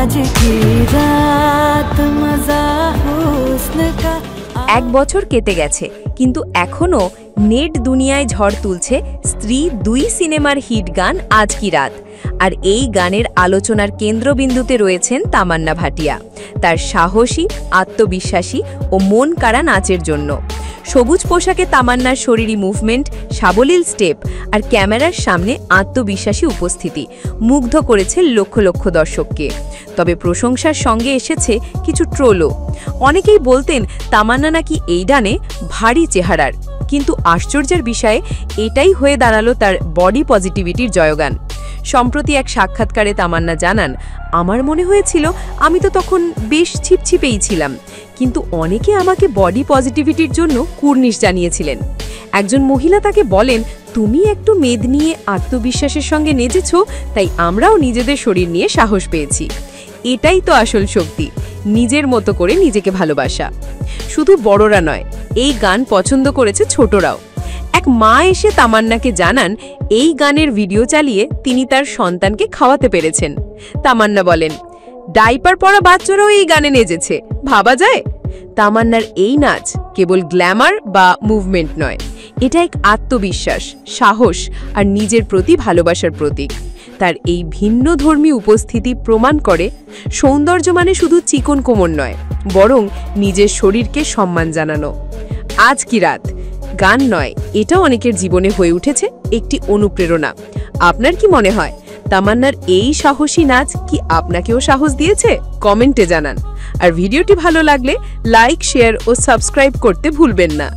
आज की रात मजा हुस्न का। 1 বছর কেটে গেছে, কিন্তু এখনো নেট দুনিয়ায় ঝড় তুলছে স্ত্রী 2 সিনেমার হিট গান আজ কি রাত। আর এই গানের আলোচনার কেন্দ্রবিন্দুতে রয়েছেন তামান্না ভাটিয়া, তার সাহসী, আত্মবিশ্বাসী ও মন কাড়া নাচের জন্য। সবুজ পোশাকে তামান্নার শরীরী মুভমেন্ট, সাবলীল স্টেপ আর ক্যামেরার সামনে আত্মবিশ্বাসী উপস্থিতি মুগ্ধ করেছে লক্ষ লক্ষ দর্শককে। তবে প্রশংসার সঙ্গে এসেছে কিছু ট্রোলও। অনেকেই বলতেন তামান্না নাকি এই গানে ভারী চেহারার, কিন্তু আশ্চর্যের বিষয়ে এটাই হয়ে দাঁড়ালো তার বডি পজিটিভিটির জয়গান। সম্প্রতি এক সাক্ষাৎকারে তামান্না জানান, আমার মনে হয়েছিল আমি তো তখন বেশ ছিপছিপেই ছিলাম, কিন্তু অনেকে আমাকে বডি পজিটিভিটির জন্য কুর্নিশ জানিয়েছিলেন। একজন মহিলা তাকে বলেন, তুমি একটু মেদ নিয়ে আত্মবিশ্বাসের সঙ্গে নেচেছ, তাই আমরাও নিজেদের শরীর নিয়ে সাহস পেয়েছি। এটাই তো আসল শক্তি, নিজের মতো করে নিজেকে ভালোবাসা। শুধু বড়রা নয়, এই গান পছন্দ করেছে ছোটরাও। এক মা এসে তামান্নাকে জানান, এই গানের ভিডিও চালিয়ে তিনি তার সন্তানকে খাওয়াতে পেরেছেন। তামান্না বলেন, ডাইপার পরা বাচ্চারাও এই গানে নেচেছে, ভাবা যায়? তামান্নার এই নাচ কেবল গ্ল্যামার বা মুভমেন্ট নয়, এটা এক আত্মবিশ্বাস, সাহস আর নিজের প্রতি ভালোবাসার প্রতীক। তার এই ভিন্ন ধর্মী উপস্থিতি প্রমাণ করে সৌন্দর্য মানে শুধু চিকন কোমর নয়, বরং নিজের শরীরকে সম্মান জানানো। আজ কি রাত গান নয়, এটা অনেকের জীবনে হয়ে উঠেছে একটি অনুপ্রেরণা। আপনার কি মনে হয়, তামান্নার এই সাহসী নাচ কি আপনাকেও সাহস দিয়েছে? কমেন্টে জানান। আর ভিডিওটি ভালো লাগলে লাইক, শেয়ার ও সাবস্ক্রাইব করতে ভুলবেন না।